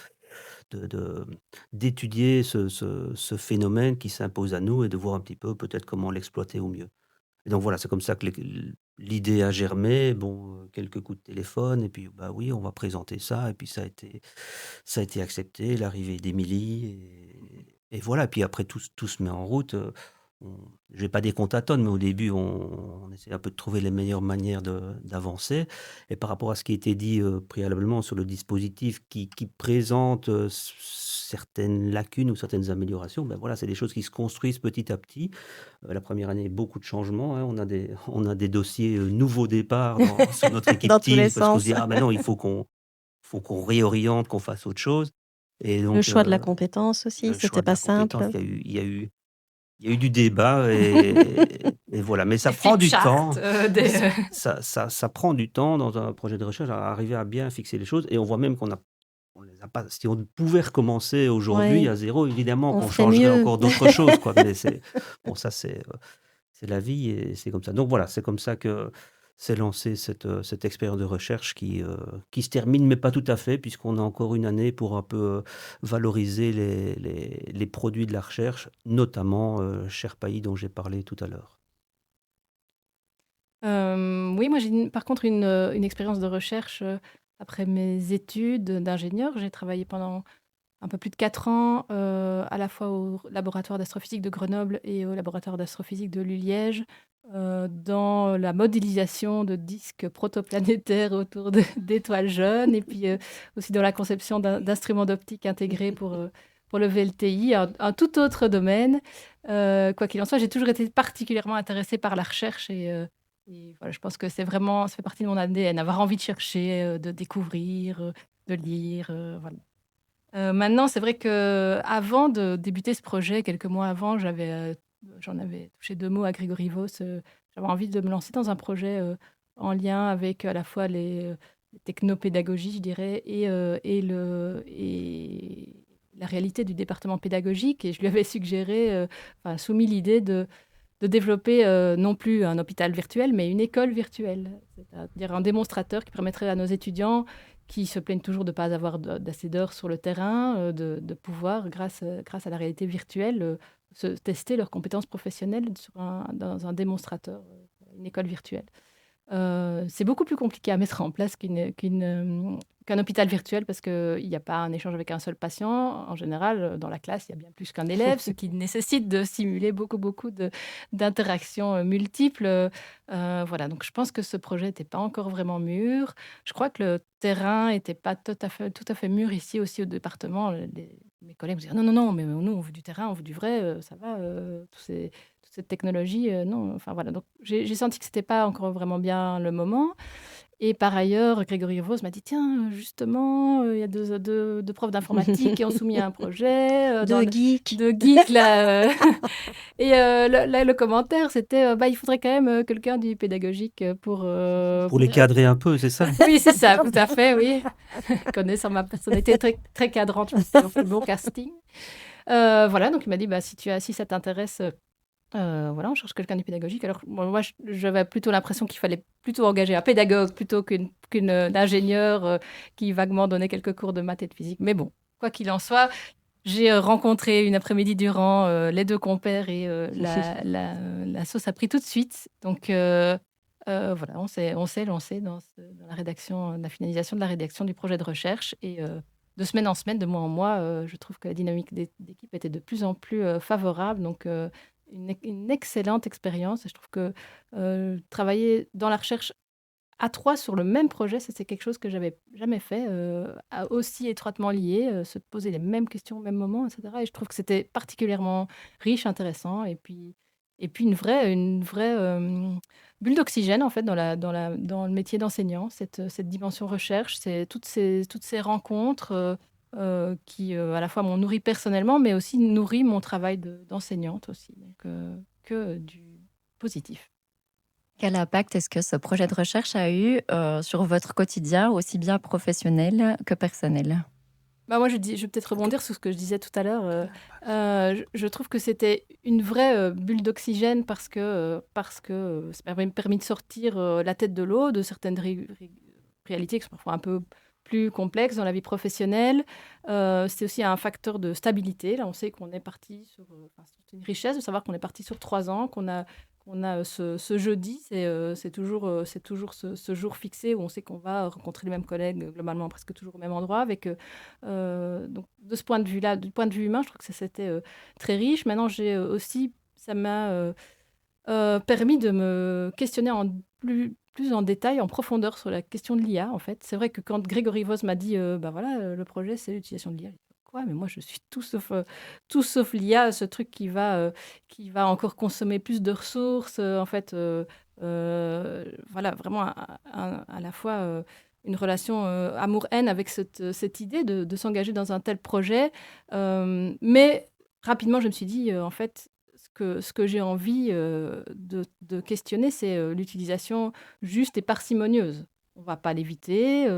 d'étudier ce phénomène qui s'impose à nous et de voir un petit peu peut-être comment l'exploiter au mieux. Et donc voilà, c'est comme ça que l'idée a germé. Bon, quelques coups de téléphone et puis, bah, oui, on va présenter ça et puis ça a été accepté, l'arrivée d'Émilie et voilà. Puis après tout se met en route, je vais pas dire qu'on tâtonne, mais au début on essaie un peu de trouver les meilleures manières d'avancer et par rapport à ce qui a été dit, préalablement sur le dispositif qui présente, certaines lacunes ou certaines améliorations, ben voilà, c'est des choses qui se construisent petit à petit. La première année, beaucoup de changements, hein. On a des dossiers, nouveaux départs sur notre équipe Dans tous les Teams parce qu'on se sens. dit: «Ah ben non, il faut qu'on réoriente, qu'on fasse autre chose» et Le donc choix de la compétence aussi, le choix c'était de pas la compétence, simple. il y a eu du débat et voilà. Mais ça Des prend du flipcharts, temps. Ça prend du temps dans un projet de recherche à arriver à bien fixer les choses et on voit même on les a pas si on pouvait recommencer aujourd'hui Oui, à zéro, évidemment on qu'on ferait changerait mieux. encore d'autres choses, quoi. Mais c'est bon, ça, c'est la vie et c'est comme ça. Donc voilà, c'est comme ça que s'est lancée cette expérience de recherche qui se termine, mais pas tout à fait, puisqu'on a encore une année pour un peu valoriser les produits de la recherche, notamment Sherpaï dont j'ai parlé tout à l'heure. Oui, moi par contre une expérience de recherche, après mes études d'ingénieur. J'ai travaillé pendant un peu plus de 4 ans, à la fois au laboratoire d'astrophysique de Grenoble et au laboratoire d'astrophysique de Liège, dans la modélisation de disques protoplanétaires autour d'étoiles jeunes et puis aussi dans la conception d'instruments d'optique intégrés pour le VLTI, un tout autre domaine. Quoi qu'il en soit, j'ai toujours été particulièrement intéressée par la recherche et voilà, je pense que ça fait partie de mon ADN, avoir envie de chercher, de découvrir, de lire, voilà. Maintenant, c'est vrai qu'avant de débuter ce projet, quelques mois avant, j'en avais touché 2 mots à Grégory Vos. J'avais envie de me lancer dans un projet, en lien avec à la fois les technopédagogies, je dirais et la réalité du département pédagogique et je lui avais suggéré, enfin soumis l'idée de développer, non plus un hôpital virtuel, mais une école virtuelle. C'est-à-dire un démonstrateur qui permettrait à nos étudiants qui se plaignent toujours de ne pas avoir d'assez d'heures sur le terrain, de pouvoir, grâce à la réalité virtuelle, se tester leurs compétences professionnelles dans un démonstrateur, une école virtuelle. C'est beaucoup plus compliqué à mettre en place qu'un hôpital virtuel parce qu'il n'y a pas un échange avec un seul patient. En général, dans la classe, il y a bien plus qu'un élève, ce qui nécessite de simuler beaucoup d'interactions multiples. Voilà, donc je pense que ce projet n'était pas encore vraiment mûr. Je crois que le terrain n'était pas tout à fait mûr ici aussi au département. Mes collègues me disaient: «Non, non, non, mais nous, on veut du terrain, on veut du vrai, ça va, toute cette technologie, non». Enfin voilà, donc j'ai senti que c'était pas encore vraiment bien le moment. Et par ailleurs, Grégory Vos m'a dit: «Tiens, justement, il y a deux profs d'informatique qui ont soumis un projet, De geek. de geeks là, et le commentaire c'était, «Bah, il faudrait quand même, quelqu'un du pédagogique, Pour les cadrer un peu, c'est ça? Oui, c'est ça, tout à fait, oui. Connaissant ma personnalité très très cadrante, je me suis dit: «On fait le bon casting». Voilà, donc il m'a dit: «Bah, si ça t'intéresse, voilà, on cherche quelqu'un de pédagogique». Alors moi, j'avais plutôt l'impression qu'il fallait plutôt engager un pédagogue plutôt qu'une ingénieure qui vaguement donnait quelques cours de maths et de physique. Mais bon, quoi qu'il en soit, j'ai rencontré une après-midi durant les deux compères et la sauce a pris tout de suite. Donc voilà, on s'est lancé dans la rédaction, la finalisation de la rédaction du projet de recherche et de semaine en semaine, de mois en mois, je trouve que la dynamique d'équipe était de plus en plus favorable. Donc une excellente expérience. Et je trouve que travailler dans la recherche à 3 sur le même projet, ça c'est quelque chose que j'avais jamais fait, aussi étroitement lié, se poser les mêmes questions au même moment, et cetera. Et je trouve que c'était particulièrement riche, intéressant et puis une vraie, bulle d'oxygène en fait dans le métier d'enseignant, cette dimension recherche, c'est toutes ces rencontres, qui, à la fois m'ont nourrie personnellement, mais aussi nourri mon travail d'enseignante aussi, donc que du positif. Quel impact est-ce que ce projet de recherche a eu sur votre quotidien, aussi bien professionnel que personnel? Bah, moi, je vais peut-être rebondir sur ce que je disais tout à l'heure. Je trouve que c'était une vraie bulle d'oxygène parce que ça m'a permis de sortir la tête de l'eau de certaines réalités qui sont parfois un peu plus complexes dans la vie professionnelle. C'est aussi un facteur de stabilité. Là, on sait qu'on est parti sur... c'est une richesse de savoir qu'on est parti sur 3 ans, qu'on on a ce jeudi, c'est toujours ce jour fixé où on sait qu'on va rencontrer les mêmes collègues, globalement presque toujours au même endroit. Donc de ce point de vue-là, du point de vue humain, je trouve que c'était très riche. Maintenant, ça m'a permis de me questionner plus en détail, en profondeur sur la question de l'IA, en fait. C'est vrai que quand Grégory Voss m'a dit, bah voilà, le projet, c'est l'utilisation de l'IA. Quoi? Mais moi, je suis tout sauf l'IA, ce truc qui va encore consommer plus de ressources. En fait, voilà, vraiment à la fois une relation amour-haine avec cette idée de s'engager dans un tel projet. Mais rapidement, je me suis dit, en fait, ce que j'ai envie de questionner, c'est l'utilisation juste et parcimonieuse. On ne va pas l'éviter,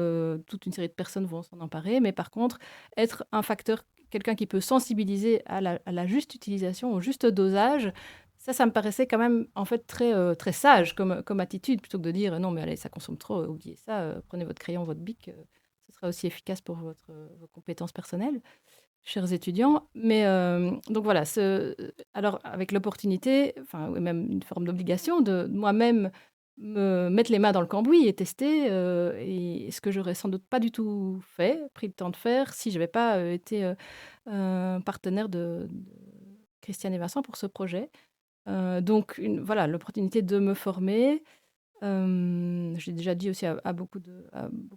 toute une série de personnes vont s'en emparer, mais par contre, être un facteur, quelqu'un qui peut sensibiliser à la juste utilisation, au juste dosage, ça me paraissait quand même en fait très sage comme attitude, plutôt que de dire non mais allez, ça consomme trop, oubliez ça, prenez votre crayon, votre bic, ce sera aussi efficace pour vos compétences personnelles, chers étudiants. Mais donc voilà, alors avec l'opportunité, enfin oui, même une forme d'obligation de moi-même me mettre les mains dans le cambouis et tester, et ce que j'aurais sans doute pas du tout pris le temps de faire si je n'avais pas été partenaire de Christiane et Vincent pour ce projet. Donc voilà, l'opportunité de me former. J'ai déjà dit aussi à beaucoup de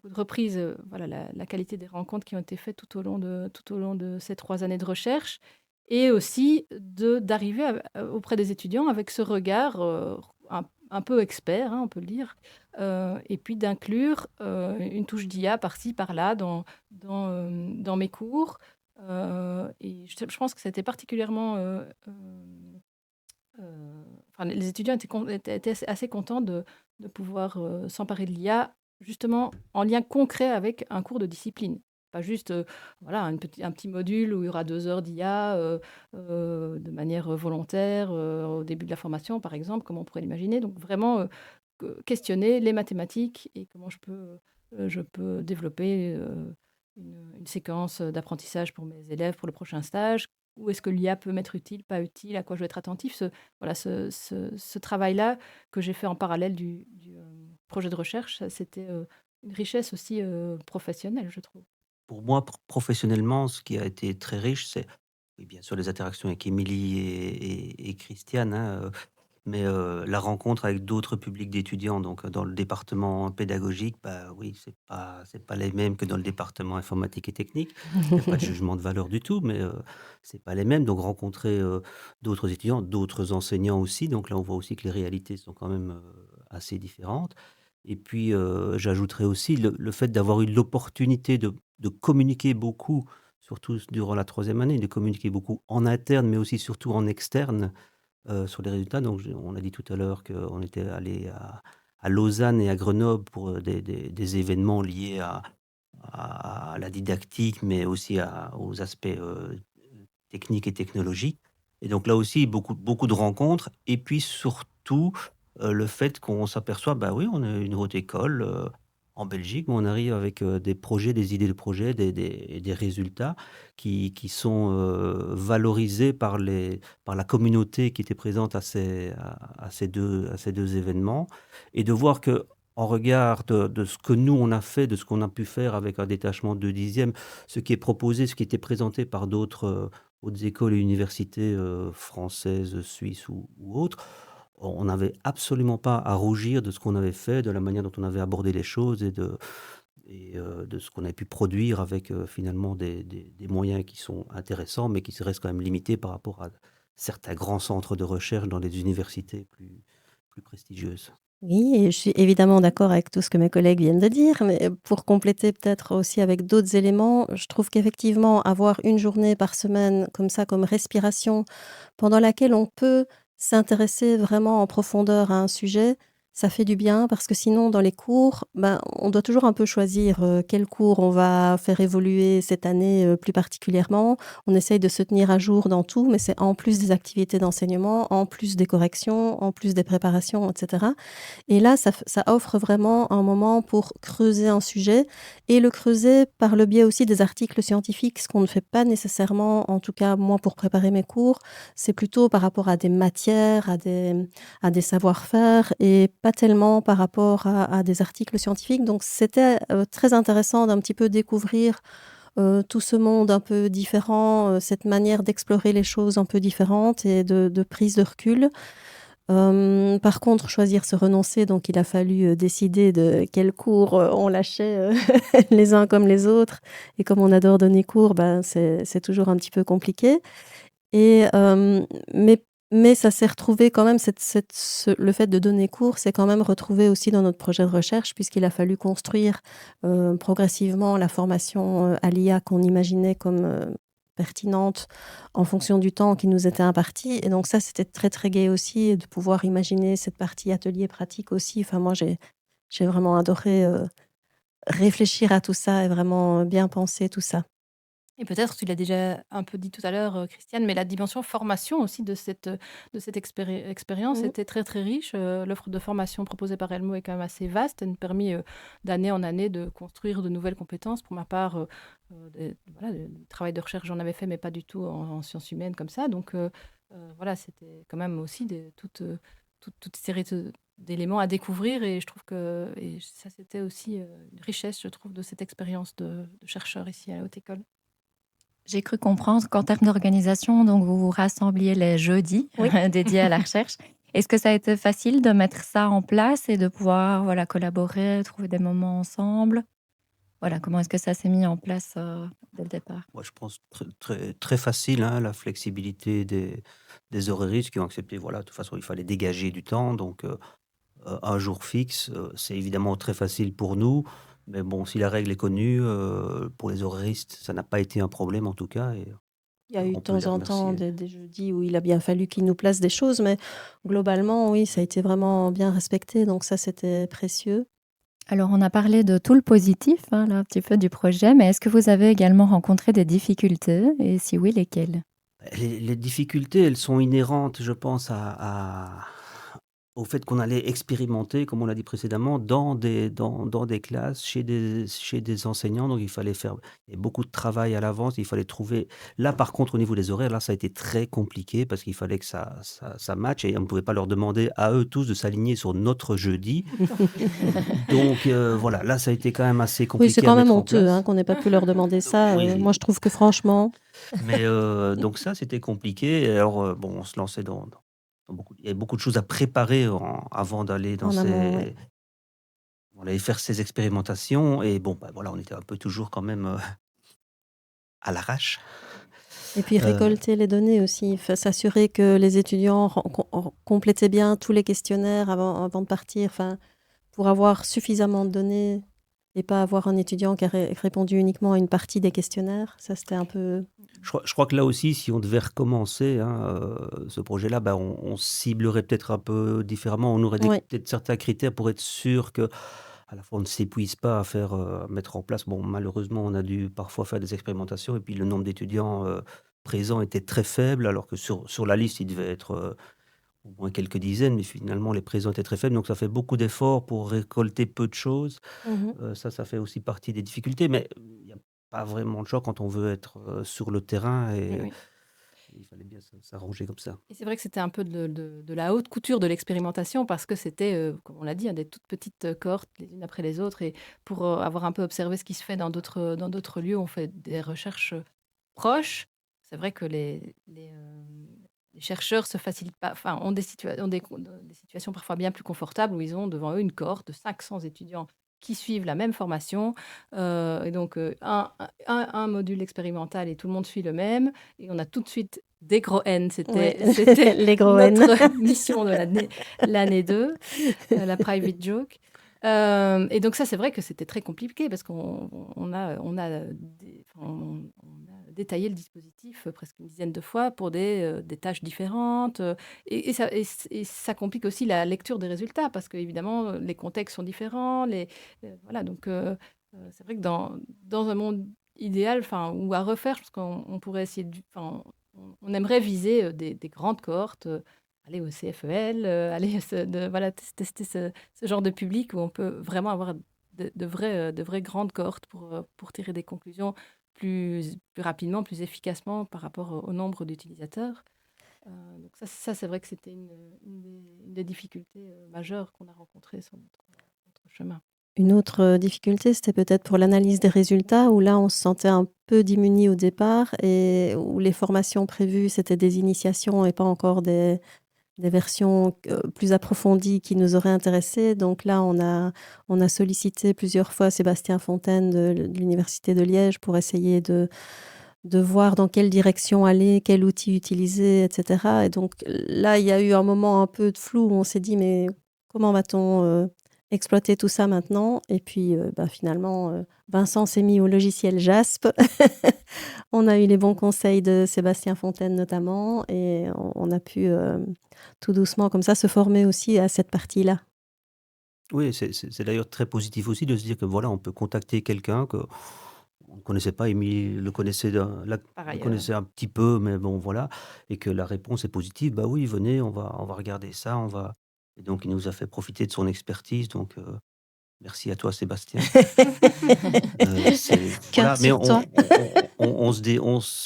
reprises, voilà, la qualité des rencontres qui ont été faites tout au long de ces 3 années de recherche, et aussi d'arriver auprès des étudiants avec ce regard un peu expert, hein, on peut le dire, et puis d'inclure une touche d'IA par-ci, par-là dans mes cours. Et je pense que c'était particulièrement enfin, les étudiants étaient assez contents de pouvoir s'emparer de l'IA, justement en lien concret avec un cours de discipline. Pas juste voilà, un petit module où il y aura 2 heures d'IA de manière volontaire au début de la formation, par exemple, comme on pourrait l'imaginer. Donc vraiment questionner les mathématiques et comment je peux développer une séquence d'apprentissage pour mes élèves pour le prochain stage. Où est-ce que l'IA peut m'être utile, pas utile, à quoi je dois être attentif. Ce travail-là que j'ai fait en parallèle du projet de recherche, c'était une richesse aussi professionnelle, je trouve. Pour moi, professionnellement, ce qui a été très riche, c'est oui, bien sûr les interactions avec Émilie et Christiane, hein, mais la rencontre avec d'autres publics d'étudiants. Donc dans le département pédagogique, bah, oui, c'est pas les mêmes que dans le département informatique et technique. Il y a pas de jugement de valeur du tout, mais c'est pas les mêmes. Donc rencontrer, d'autres étudiants, d'autres enseignants aussi. Donc là, on voit aussi que les réalités sont quand même, assez différentes. Et puis, j'ajouterais aussi le fait d'avoir eu l'opportunité de communiquer beaucoup, surtout durant la troisième année, de communiquer beaucoup en interne, mais aussi surtout en externe, sur les résultats. Donc on a dit tout à l'heure qu'on était allé à Lausanne et à Grenoble pour, des événements liés à la didactique, mais aussi aux aspects, techniques et technologiques. Et donc là aussi, beaucoup de rencontres et puis surtout, le fait qu'on s'aperçoit, bah, oui, on est une haute école, en Belgique, où on arrive avec, des projets, des idées de projets, des résultats qui sont, valorisés par la communauté qui était présente à ces 2 événements, et de voir que en regard de ce que nous on a fait, de ce qu'on a pu faire avec un détachement de 2/10, ce qui est proposé, ce qui était présenté par d'autres, hautes écoles et universités, françaises, suisses ou autres, on n'avait absolument pas à rougir de ce qu'on avait fait, de la manière dont on avait abordé les choses et de ce qu'on avait pu produire avec, finalement des moyens qui sont intéressants, mais qui se restent quand même limités par rapport à certains grands centres de recherche dans les universités plus prestigieuses. Oui, et je suis évidemment d'accord avec tout ce que mes collègues viennent de dire, mais pour compléter peut-être aussi avec d'autres éléments, je trouve qu'effectivement avoir une journée par semaine comme ça, comme respiration, pendant laquelle on peut s'intéresser vraiment en profondeur à un sujet, ça fait du bien parce que sinon, dans les cours, on doit toujours un peu choisir quel cours on va faire évoluer cette année plus particulièrement. On essaye de se tenir à jour dans tout, mais c'est en plus des activités d'enseignement, en plus des corrections, en plus des préparations, etc. Et là, ça offre vraiment un moment pour creuser un sujet et le creuser par le biais aussi des articles scientifiques, ce qu'on ne fait pas nécessairement, en tout cas moi pour préparer mes cours, c'est plutôt par rapport à des matières, à des savoir-faire et pas tellement par rapport à des articles scientifiques. Donc c'était très intéressant d'un petit peu découvrir tout ce monde un peu différent, cette manière d'explorer les choses un peu différentes et de prise de recul. Par contre, choisir se renoncer, donc il a fallu décider de quels cours on lâchait les uns comme les autres. Et comme on adore donner cours, c'est toujours un petit peu compliqué. Et, mais ça s'est retrouvé quand même, le fait de donner cours, c'est quand même retrouvé aussi dans notre projet de recherche, puisqu'il a fallu construire progressivement la formation à l'IA qu'on imaginait comme pertinente en fonction du temps qui nous était imparti. Et donc ça, c'était très, très gai aussi, de pouvoir imaginer cette partie atelier pratique aussi. Enfin, moi, j'ai vraiment adoré réfléchir à tout ça et vraiment bien penser tout ça. Et peut-être, tu l'as déjà un peu dit tout à l'heure, Christiane, mais la dimension formation aussi de cette expérience Mmh. était très, très riche. L'offre de formation proposée par Elmo est quand même assez vaste. Elle nous permet d'année en année de construire de nouvelles compétences. Pour ma part, voilà, du travail de recherche, j'en avais fait, mais pas du tout en sciences humaines comme ça. Donc, voilà, c'était quand même aussi toute série d'éléments à découvrir. Et je trouve que et ça, c'était aussi une richesse, je trouve, de cette expérience de chercheur ici à la Haute École. J'ai cru comprendre qu'en termes d'organisation, donc vous vous rassembliez les jeudis Oui. dédiés à la recherche. Est-ce que ça a été facile de mettre ça en place et de pouvoir voilà, collaborer, trouver des moments ensemble? Voilà, comment est-ce que ça s'est mis en place dès le départ? Moi, je pense très, très, très facile, hein, la flexibilité des horaires qui ont accepté. Voilà, de toute façon, il fallait dégager du temps. Donc, un jour fixe, c'est évidemment très facile pour nous. Mais bon, si la règle est connue, pour les horaristes, ça n'a pas été un problème en tout cas. Et Il y a eu de on peut les temps en temps remercier. des jeudis où il a bien fallu qu'ils nous placent des choses, mais globalement, oui, ça a été vraiment bien respecté, donc ça, c'était précieux. Alors, on a parlé de tout le positif, hein, là, un petit peu du projet, mais est-ce que vous avez également rencontré des difficultés? Et si oui, lesquelles? Les difficultés, elles sont inhérentes, je pense, au fait qu'on allait expérimenter, comme on l'a dit précédemment, dans des classes, chez des enseignants. Donc, il y a beaucoup de travail à l'avance. Il fallait trouver. Là, par contre, au niveau des horaires, là, ça a été très compliqué parce qu'il fallait que ça matche et on ne pouvait pas leur demander à eux tous de s'aligner sur notre jeudi. Donc, voilà, là, ça a été quand même assez Oui, c'est compliqué à quand même mettre en honteux place. qu'on n'ait pas pu leur demander ça. Oui. Moi, je trouve que franchement, Mais donc ça, c'était compliqué. Et alors, bon, on se lançait dans beaucoup il y avait beaucoup de choses à préparer avant d'aller dans en amont, ouais. on allait faire ces expérimentations et bon, bah, voilà, on était un peu toujours quand même, à l'arrache. Et puis Heu, récolter les données aussi, s'assurer que les étudiants complétaient bien tous les questionnaires avant de partir, enfin, pour avoir suffisamment de données et pas avoir un étudiant qui a répondu uniquement à une partie des questionnaires. Ça, c'était un peu... je crois que là aussi, si on devait recommencer, hein, ce projet-là, bah, on ciblerait peut-être un peu différemment. On aurait Ouais. peut-être certains critères pour être sûr que à la fois on ne s'épuise pas à mettre en place. Bon, malheureusement, on a dû parfois faire des expérimentations et puis le nombre d'étudiants, présents était très faible alors que sur la liste, il devait être, au moins quelques dizaines, mais finalement les présents étaient très faibles. Donc ça fait beaucoup d'efforts pour récolter peu de choses. Mhm. Ça fait aussi partie des difficultés, mais il n'y a pas vraiment de choix quand on veut être, sur le terrain Et et oui. il fallait bien s'arranger comme ça. Et c'est vrai que c'était un peu de la haute couture de l'expérimentation parce que c'était, comme on l'a dit, hein, des toutes petites cohortes les unes après les autres. Et pour avoir un peu observé ce qui se fait dans d'autres lieux, on fait des recherches proches. C'est vrai que les chercheurs se facilitent pas, enfin, ont des situations parfois bien plus confortables où ils ont devant eux une cohorte de 500 étudiants qui suivent la même formation. Et donc, un module expérimental et tout le monde suit le même. Et on a tout de suite des gros N. Ouais. C'était Les gros N. notre mission de l'année 2, la private joke. Et donc ça, c'est vrai que c'était très compliqué parce qu'on a détaillé le dispositif presque une dizaine de fois pour des tâches différentes. Et ça complique aussi la lecture des résultats parce qu'évidemment, les contextes sont différents. Voilà, donc c'est vrai que dans un monde idéal, ou à refaire, je pense qu'on pourrait essayer on aimerait viser des grandes cohortes, aller au CFEL, aller voilà, tester ce genre de public où on peut vraiment avoir de vraies grandes cohortes pour tirer des conclusions plus rapidement, plus efficacement par rapport au nombre d'utilisateurs. Donc ça, c'est vrai que c'était une des difficultés majeures qu'on a rencontrées sur notre chemin. Une autre difficulté, c'était peut-être pour l'analyse des résultats, où là, on se sentait un peu démuni au départ et où les formations prévues, c'était des initiations et pas encore des versions plus approfondies qui nous auraient intéressés. Donc là, on a sollicité plusieurs fois Sébastien Fontaine de l'Université de Liège pour essayer de voir dans quelle direction aller, quel outil utiliser, etc. Et donc là, il y a eu un moment un peu de flou où on s'est dit, mais comment va-t-on exploiter tout ça maintenant? Et puis finalement, Vincent s'est mis au logiciel JASP. On a eu les bons conseils de Sébastien Fontaine notamment, et on a pu tout doucement comme ça se former aussi à cette partie-là. Oui, c'est d'ailleurs très positif aussi de se dire que voilà, on peut contacter quelqu'un qu'on ne connaissait pas. Émilie Par le ailleurs. connaissait un petit peu, mais bon, voilà, et que la réponse est positive. Bah oui, venez, on va regarder ça, et donc il nous a fait profiter de son expertise. Donc merci à toi, Sébastien. Cœur Voilà, mais sur toi.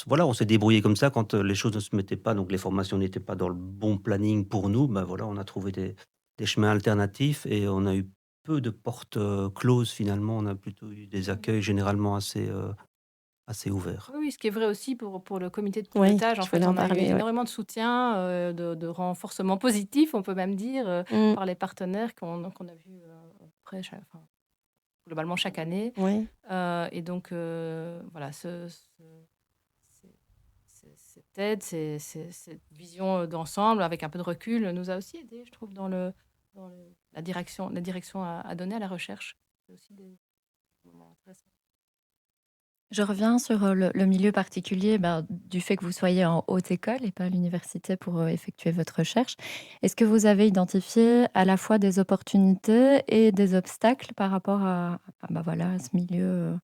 voilà, on s'est débrouillé comme ça quand les choses ne se mettaient pas, donc les formations n'étaient pas dans le bon planning pour nous. Ben voilà, on a trouvé des chemins alternatifs et on a eu peu de portes closes finalement. On a plutôt eu des accueils généralement assez ouverts. Oui, ce qui est vrai aussi pour le comité de Oui, pilotage. En je voulais fait, en on a eu parler. Ouais. énormément de soutien, de renforcement positif, on peut même dire, Mm, par les partenaires qu'on a vus près, globalement chaque année. oui. Et donc, voilà, cette aide, cette vision d'ensemble avec un peu de recul nous a aussi aidé, je trouve, dans la direction à donner à la recherche. C'est aussi des moments intéressants. Je reviens sur le milieu particulier du fait que vous soyez en haute école et pas à l'université pour effectuer votre recherche. Est-ce que vous avez identifié à la fois des opportunités et des obstacles par rapport voilà, à ce milieu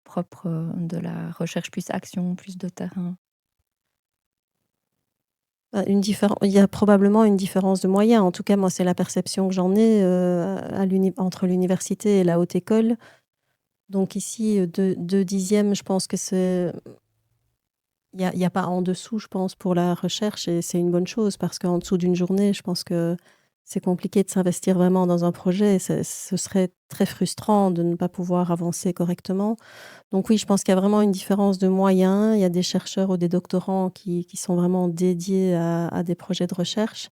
propre de la recherche plus action, plus de terrain? Il y a probablement une différence de moyens. En tout cas, moi, c'est la perception que j'en ai entre l'université et la haute école. Donc ici, 2/10, je pense que il y a pas en dessous, je pense, pour la recherche, et c'est une bonne chose parce qu'en dessous d'une journée, je pense que c'est compliqué de s'investir vraiment dans un projet. Ce serait très frustrant de ne pas pouvoir avancer correctement. Donc oui, je pense qu'il y a vraiment une différence de moyens. Il y a des chercheurs ou des doctorants qui sont vraiment dédiés à des projets de recherche.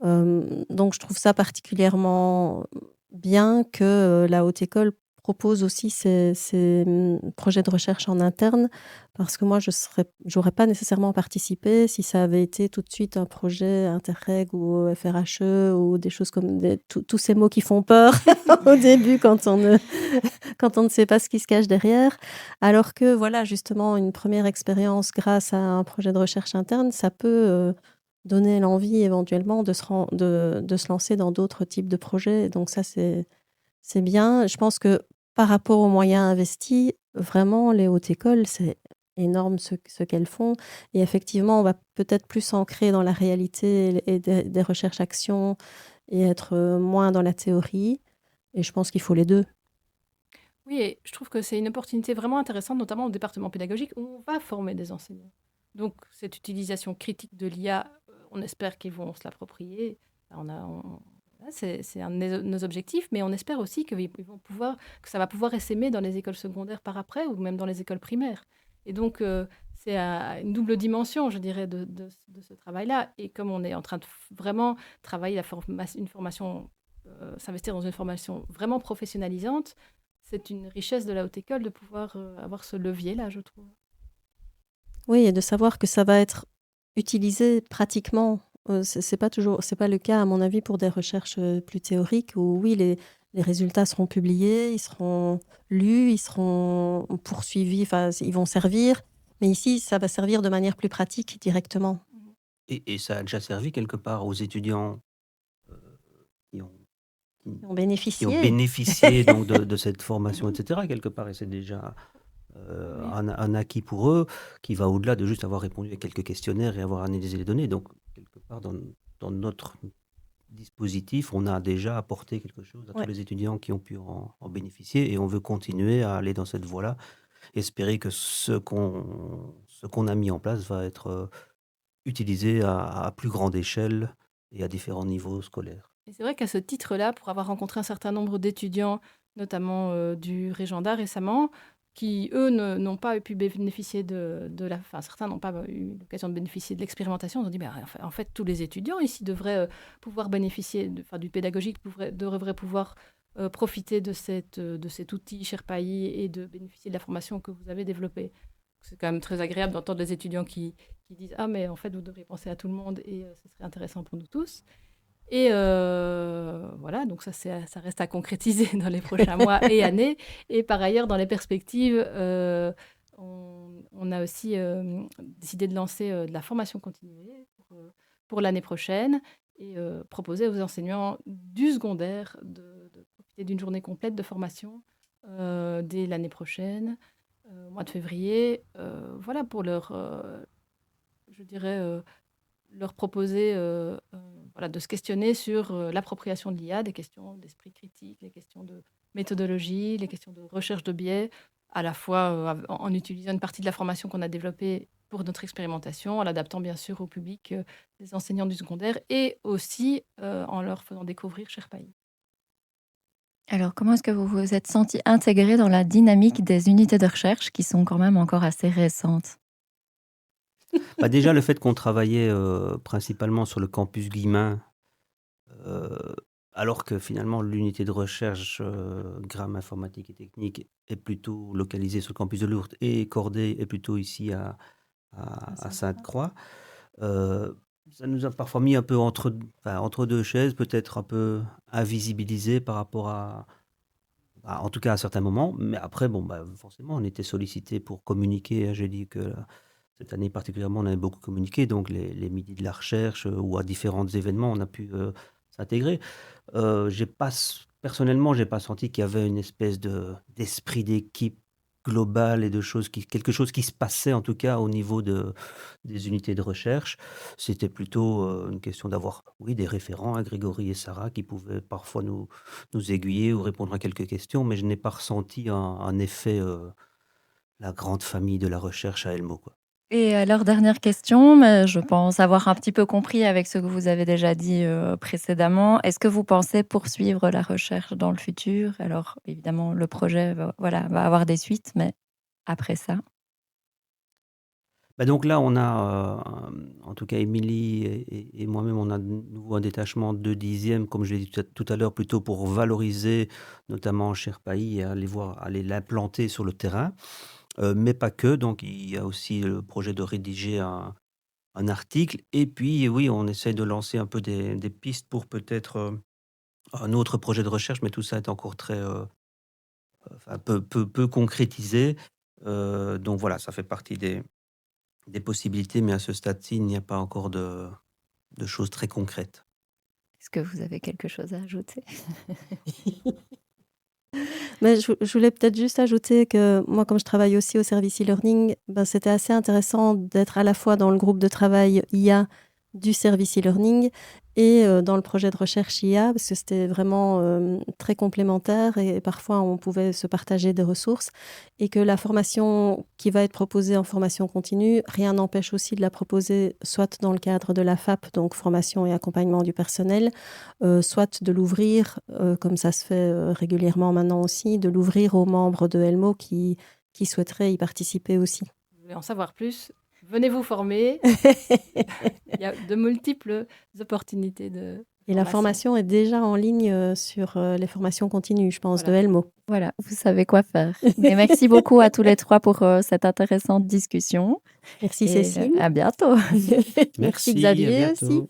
Donc je trouve ça particulièrement bien que la haute école propose aussi ces projets de recherche en interne, parce que moi j'aurais pas nécessairement participé si ça avait été tout de suite un projet Interreg ou FRHE ou des choses comme tous ces mots qui font peur au début quand quand on ne sait pas ce qui se cache derrière. Alors que voilà, justement, une première expérience grâce à un projet de recherche interne, ça peut donner l'envie éventuellement de se lancer dans d'autres types de projets. Donc ça, c'est bien. Je pense que par rapport aux moyens investis, vraiment, les hautes écoles, c'est énorme ce qu'elles font. Et effectivement, on va peut-être plus s'ancrer dans la réalité et des recherches-actions et être moins dans la théorie. Et je pense qu'il faut les deux. Oui, et je trouve que c'est une opportunité vraiment intéressante, notamment au département pédagogique, où on va former des enseignants. Donc, cette utilisation critique de l'IA, on espère qu'ils vont se l'approprier. Là, c'est un de nos objectifs, mais on espère aussi que ça va pouvoir essaimer dans les écoles secondaires par après, ou même dans les écoles primaires. Et donc, c'est une double dimension, je dirais, de ce travail-là. Et comme on est en train de vraiment travailler une formation, s'investir dans une formation vraiment professionnalisante, c'est une richesse de la haute école de pouvoir avoir ce levier-là, je trouve. Oui, et de savoir que ça va être utilisé pratiquement. C'est pas le cas, à mon avis, pour des recherches plus théoriques où, oui, les résultats seront publiés, ils seront lus, ils seront poursuivis, enfin, ils vont servir, Mais ici, ça va servir de manière plus pratique directement. Et ça a déjà servi quelque part aux étudiants qui ont, Ils ont qui ont bénéficié. bénéficié donc de cette formation, etc. quelque part, et c'est déjà Oui. un acquis pour eux qui va au-delà de juste avoir répondu à quelques questionnaires et avoir analysé les données. Donc, quelque part, dans notre dispositif, on a déjà apporté quelque chose à Ouais. tous les étudiants qui ont pu en bénéficier et on veut continuer à aller dans cette voie-là. Espérer que ce qu'on a mis en place va être utilisé à plus grande échelle et à différents niveaux scolaires. Et c'est vrai qu'à ce titre-là, pour avoir rencontré un certain nombre d'étudiants, notamment du Régenda récemment, qui, eux, n'ont pas pu bénéficier enfin, certains n'ont pas eu l'occasion de bénéficier de l'expérimentation, ils ont dit, en fait, tous les étudiants ici devraient pouvoir bénéficier, du pédagogique, devraient pouvoir profiter de cet outil Sherpai et de bénéficier de la formation que vous avez développée. C'est quand même très agréable d'entendre les étudiants qui disent, ah, mais en fait, vous devriez penser à tout le monde et ce serait intéressant pour nous tous. Et voilà, donc ça reste à concrétiser dans les prochains mois et années. Et par ailleurs, dans les perspectives, on a aussi décidé de lancer de la formation continuée pour l'année prochaine et proposer aux enseignants du secondaire de profiter d'une journée complète de formation dès l'année prochaine, au mois de février. Voilà, pour je dirais, leur proposer de se questionner sur l'appropriation de l'IA, des questions d'esprit critique, les questions de méthodologie, les questions de recherche de biais, à la fois en utilisant une partie de la formation qu'on a développée pour notre expérimentation, en l'adaptant bien sûr au public des enseignants du secondaire et aussi en leur faisant découvrir Sherpai. Alors, comment est-ce que vous vous êtes senti intégré dans la dynamique des unités de recherche qui sont quand même encore assez récentes? Déjà, le fait qu'on travaillait principalement sur le campus Guilmain, alors que finalement l'unité de recherche Gramme informatique et technique est plutôt localisée sur le campus de Lourdes et Corday est plutôt ici à Sainte-Croix. Ça nous a parfois mis un peu entre deux chaises, peut-être un peu invisibilisés par rapport en tout cas à certains moments. Mais après, forcément, on était sollicité pour communiquer. J'ai dit que cette année particulièrement, on avait beaucoup communiqué, donc les midis de la recherche ou à différents événements, on a pu s'intégrer. Personnellement, j'ai pas senti qu'il y avait une espèce d'esprit d'équipe globale et quelque chose qui se passait en tout cas au niveau des unités de recherche. C'était plutôt une question d'avoir, oui, des référents, Grégory et Sarah, qui pouvaient parfois nous aiguiller ou répondre à quelques questions, mais je n'ai pas ressenti un effet la grande famille de la recherche à Elmo, quoi. Et alors, dernière question, mais je pense avoir un petit peu compris avec ce que vous avez déjà dit précédemment. Est-ce que vous pensez poursuivre la recherche dans le futur? Alors, évidemment, le projet va avoir des suites, mais après ça? Donc là, on a, en tout cas Émilie et moi-même, on a de nouveau un détachement de 10e, comme je l'ai dit tout à l'heure, plutôt pour valoriser notamment Sherpai et aller l'implanter sur le terrain. Mais pas que, donc il y a aussi le projet de rédiger un article et puis oui, on essaye de lancer un peu des pistes pour peut-être, un autre projet de recherche, mais tout ça est encore très, peu concrétisé. Donc voilà, ça fait partie des possibilités, mais à ce stade-ci, il n'y a pas encore de choses très concrètes. Est-ce que vous avez quelque chose à ajouter? Mais je voulais peut-être juste ajouter que moi, comme je travaille aussi au service e-learning, c'était assez intéressant d'être à la fois dans le groupe de travail IA du service e-learning et dans le projet de recherche IA, parce que c'était vraiment très complémentaire et parfois on pouvait se partager des ressources et que la formation qui va être proposée en formation continue, rien n'empêche aussi de la proposer soit dans le cadre de la FAP, donc formation et accompagnement du personnel, soit de l'ouvrir, comme ça se fait régulièrement maintenant aussi, de l'ouvrir aux membres de Elmo qui souhaiteraient y participer aussi. Vous voulez en savoir plus? Venez vous former. Il y a de multiples opportunités de Et la formation est déjà en ligne sur les formations continues, je pense, de Elmo. Voilà, vous savez quoi faire. Mais merci beaucoup à tous les trois pour cette intéressante discussion. Merci Cécile. À bientôt. Merci Xavier à bientôt. aussi.